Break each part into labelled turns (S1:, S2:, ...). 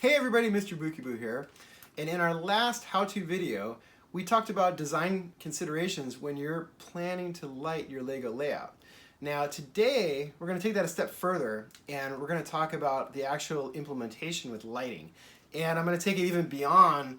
S1: Hey everybody, Mr. Bookyboo here. And in our last how-to video, we talked about design considerations when you're planning to light your Lego layout. Now today, we're going to take that a step further and we're going to talk about the actual implementation with lighting. And I'm going to take it even beyond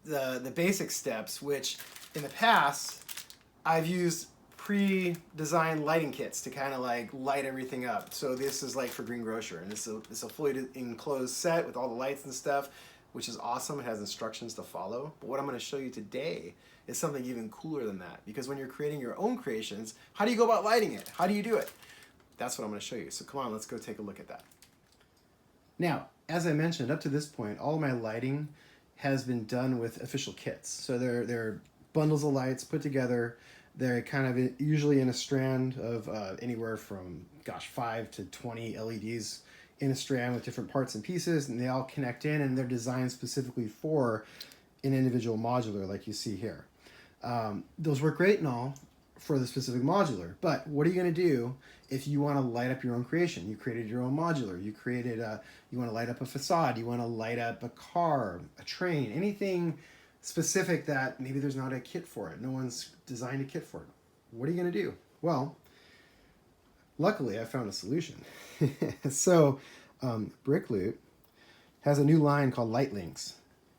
S1: the basic steps, which in the past, I've used pre-designed lighting kits to kind of like light everything up. So this is like for greengrocer, and it's a fully enclosed set with all the lights and stuff, which is awesome. It has instructions to follow. But what I'm going to show you today is something even cooler than that, because when you're creating your own creations, how do you go about lighting it? How do you do it? That's what I'm going to show you. So come on, let's go take a look at that. Now, as I mentioned, up to this point, all of my lighting has been done with official kits. So they're bundles of lights put together. They're kind of usually in a strand of anywhere from, 5 to 20 LEDs in a strand with different parts and pieces, and they all connect in, and they're designed specifically for an individual modular like you see here. Those work great and all for the specific modular, but what are you going to do if you want to light up your own creation? You created your own modular, you want to light up a facade, you want to light up a car, a train, anything specific that maybe there's not a kit for it. No one's designed a kit for it. What are you going to do? Well, luckily I found a solution. So Brickloot has a new line called Light Links.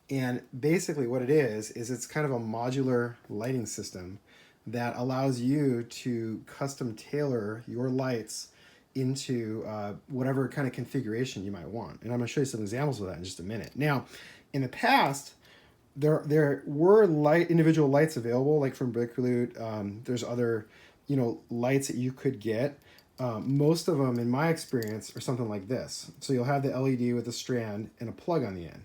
S1: And basically what it is it's kind of a modular lighting system that allows you to custom tailor your lights into whatever kind of configuration you might want. And I'm going to show you some examples of that in just a minute. Now, in the past, there were individual lights available, like from Brickloot. There's other, lights that you could get. Most of them, in my experience, are something like this. So you'll have the LED with a strand and a plug on the end.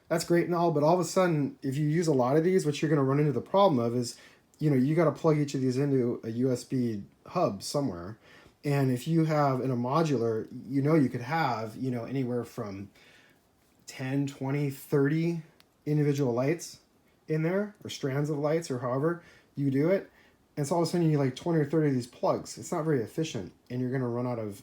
S1: That's great and all, but all of a sudden, if you use a lot of these, what you're going to run into the problem of is, you got to plug each of these into a USB hub somewhere. And if you have in a modular, you could have, anywhere from 10, 20, 30 individual lights in there, or strands of lights, or however you do it. And so all of a sudden you need like 20 or 30 of these plugs. It's not very efficient, and you're going to run out of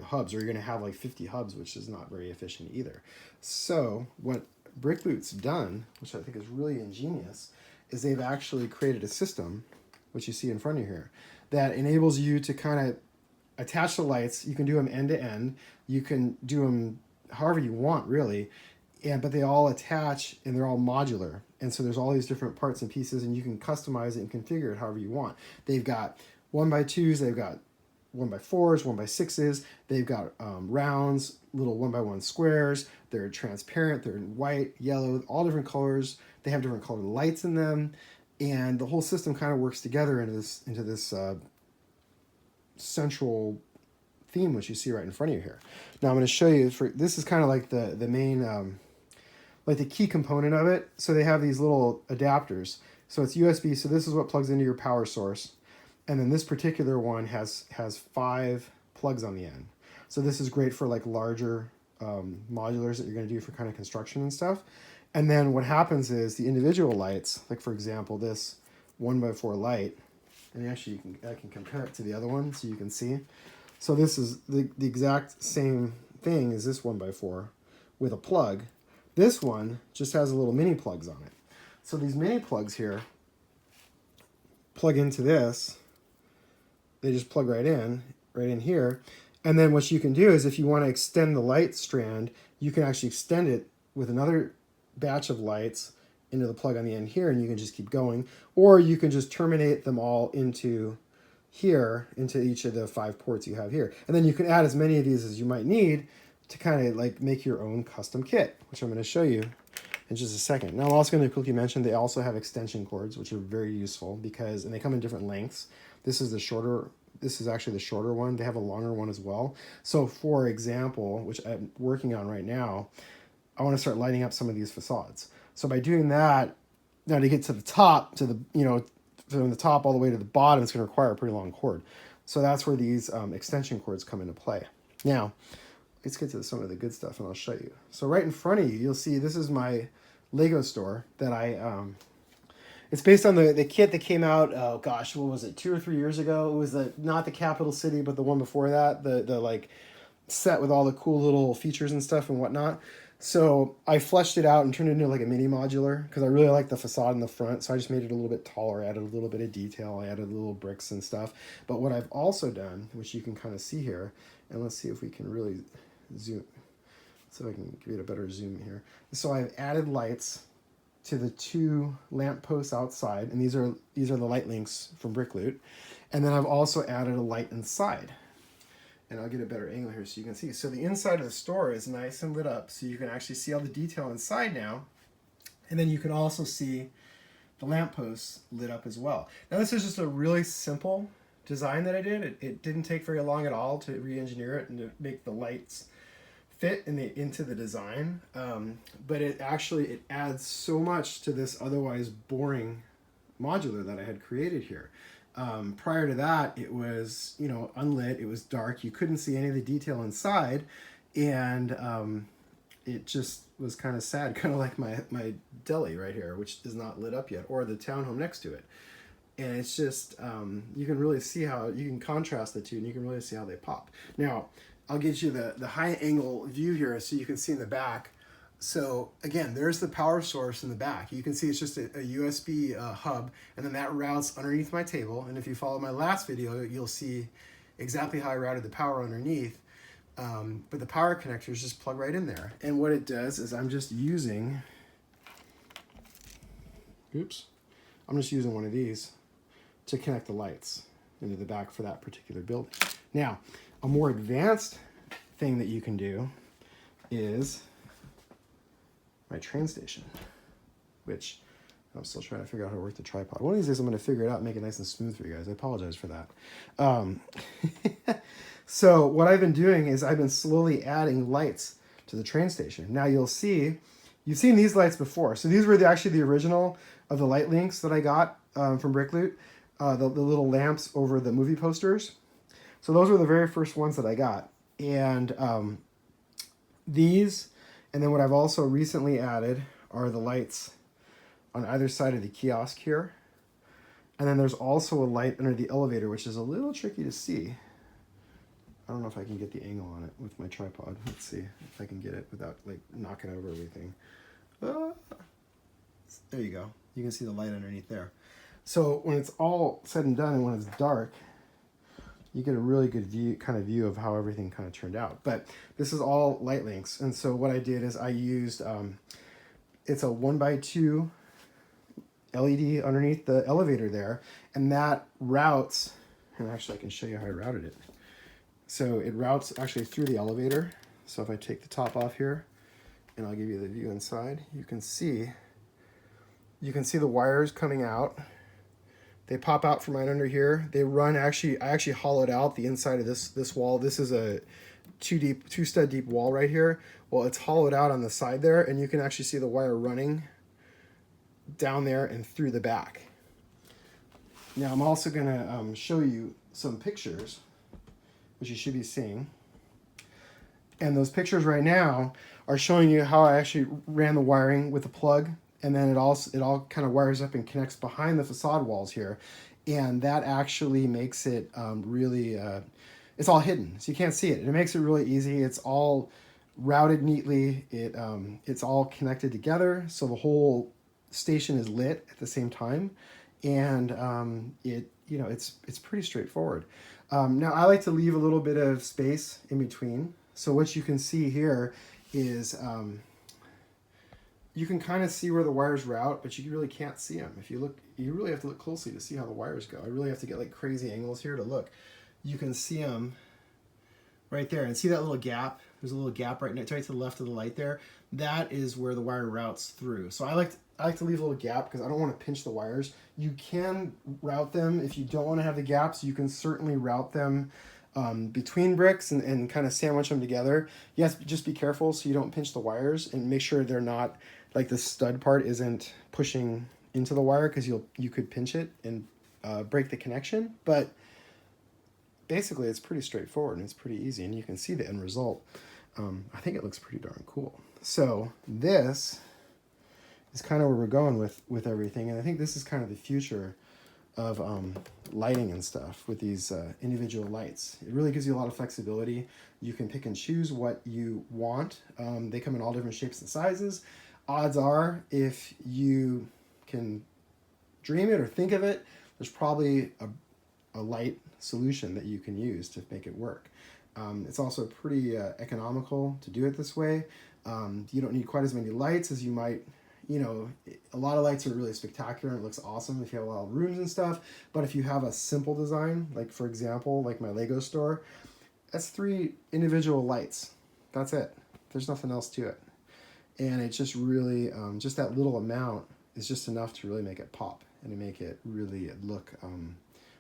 S1: hubs, or you're going to have like 50 hubs, which is not very efficient either. So what Brickloot's done, which I think is really ingenious, is they've actually created a system, which you see in front of you here, that enables you to kind of attach the lights. You can do them end to end. You can do them however you want, really. But they all attach, and they're all modular. And so there's all these different parts and pieces, and you can customize it and configure it however you want. They've got 1x2s, they've got 1x4s, 1x6s, they've got rounds, little 1x1 squares. They're transparent, they're in white, yellow, all different colors. They have different colored lights in them, and the whole system kind of works together into this central theme, which you see right in front of you here. Now I'm going to show you, this is kind of like the main, like the key component of it. So they have these little adapters. So it's USB, so this is what plugs into your power source. And then this particular one has 5 plugs on the end. So this is great for like larger modulars that you're going to do for kind of construction and stuff. And then what happens is the individual lights, like for example, this 1x4 light, and actually I can compare it to the other one so you can see. So this is the exact same thing as this 1x4 with a plug. This one just has a little mini plugs on it. So these mini plugs here plug into this. They just plug right in here. And then what you can do is, if you want to extend the light strand, you can actually extend it with another batch of lights into the plug on the end here, and you can just keep going. Or you can just terminate them all into here, into each of the 5 ports you have here. And then you can add as many of these as you might need to kind of like make your own custom kit, which I'm going to show you in just a second. Now I'm also going to quickly mention they also have extension cords, which are very useful and they come in different lengths. This is actually the shorter one. They have a longer one as well. So for example, which I'm working on right now, I want to start lighting up some of these facades. So by doing that, now to get to the top, from the top all the way to the bottom, it's going to require a pretty long cord. So that's where these extension cords come into play. Now, let's get to some of the good stuff, and I'll show you. So right in front of you, you'll see this is my Lego store that it's based on the kit that came out, what was it, 2 or 3 years ago? It was not the Capital City, but the one before that, the set with all the cool little features and stuff and whatnot. So I fleshed it out and turned it into like a mini modular because I really like the facade in the front. So I just made it a little bit taller, added a little bit of detail, I added little bricks and stuff. But what I've also done, which you can kind of see here, and let's see if we can really zoom, so I can give it a better zoom here. So I've added lights to the 2 lamp posts outside, and these are the light links from Brick Loot. And then I've also added a light inside. And I'll get a better angle here so you can see. So the inside of the store is nice and lit up, so you can actually see all the detail inside now. And then you can also see the lampposts lit up as well. Now this is just a really simple design that I did. It didn't take very long at all to re-engineer it and to make the lights fit into the design. But it adds so much to this otherwise boring modular that I had created here. Prior to that, it was, unlit, it was dark, you couldn't see any of the detail inside, and it just was kind of sad, kind of like my deli right here, which is not lit up yet, or the townhome next to it. And it's just, you can really see how, you can contrast the two, and you can really see how they pop. Now, I'll get you the high angle view here so you can see in the back. So again, there's the power source in the back. You can see it's just a USB hub, and then that routes underneath my table. And if you follow my last video, you'll see exactly how I routed the power underneath. But the power connectors just plug right in there. And what it does is I'm just using one of these to connect the lights into the back for that particular building. Now, a more advanced thing that you can do is my train station, which I'm still trying to figure out how to work the tripod. One of these days I'm going to figure it out and make it nice and smooth for you guys. I apologize for that. So what I've been doing is I've been slowly adding lights to the train station. Now you've seen these lights before. So these were actually the original of the light links that I got from Brick Loot, the little lamps over the movie posters. So those were the very first ones that I got. And these, and then what I've also recently added are the lights on either side of the kiosk here. And then there's also a light under the elevator, which is a little tricky to see. I don't know if I can get the angle on it with my tripod. Let's see if I can get it without like knocking over everything. There you go. You can see the light underneath there. So when it's all said and done and when it's dark, you get a really good view of how everything kind of turned out. But this is all light links. And so what I did is I used, it's a 1x2 LED underneath the elevator there. And that routes, and actually I can show you how I routed it. So it routes actually through the elevator. So if I take the top off here and I'll give you the view inside, you can see the wires coming out. They pop out from right under here. They run, I actually hollowed out the inside of this wall. This is a two stud deep wall right here. Well, it's hollowed out on the side there, and you can actually see the wire running down there and through the back. Now I'm also gonna show you some pictures, which you should be seeing. And those pictures right now are showing you how I actually ran the wiring with the plug. And then it all kind of wires up and connects behind the facade walls here. And that actually makes it really, it's all hidden, so you can't see it. It makes it really easy. It's all routed neatly. It's all connected together, so the whole station is lit at the same time. And it's pretty straightforward. Now I like to leave a little bit of space in between. So what you can see here is, you can kind of see where the wires route, but you really can't see them. If you look, you really have to look closely to see how the wires go. I really have to get like crazy angles here to look. You can see them right there, and see that little gap? There's a little gap right to the left of the light there. That is where the wire routes through. So I like to leave a little gap because I don't want to pinch the wires. You can route them if you don't want to have the gaps. You can certainly route them between bricks and kind of sandwich them together. Yes, just be careful so you don't pinch the wires, and make sure they're not, like the stud part isn't pushing into the wire, because you could pinch it and break the connection. But basically it's pretty straightforward and it's pretty easy, and you can see the end result. I think it looks pretty darn cool. So this is kind of where we're going with everything, and I think this is kind of the future of lighting and stuff with these individual lights. It really gives you a lot of flexibility. You can pick and choose what you want. They come in all different shapes and sizes. Odds are, if you can dream it or think of it, there's probably a light solution that you can use to make it work. It's also pretty economical to do it this way. You don't need quite as many lights as you might. A lot of lights are really spectacular and it looks awesome if you have a lot of rooms and stuff. But if you have a simple design, like for example, like my Lego store, that's 3 individual lights. That's it. There's nothing else to it. And it's just really, just that little amount is just enough to really make it pop and to make it really look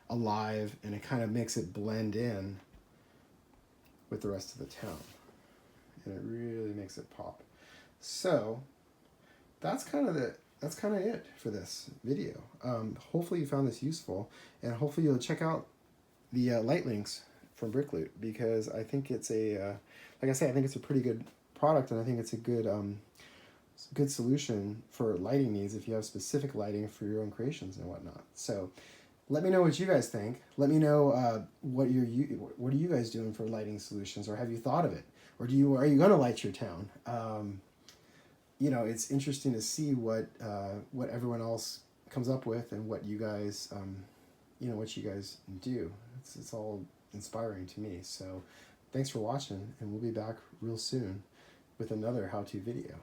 S1: alive, and it kind of makes it blend in with the rest of the town. And it really makes it pop. So that's kind of it for this video. Hopefully you found this useful, and hopefully you'll check out the light links from Brickloot, because I think it's like I say, I think it's a pretty good product, and I think it's a good solution for lighting needs if you have specific lighting for your own creations and whatnot. So let me know what you guys think. Let me know what are you guys doing for lighting solutions, or have you thought of it, or are you going to light your town? It's interesting to see what everyone else comes up with, and what you guys do. It's all inspiring to me. So thanks for watching, and we'll be back real soon with another how-to video.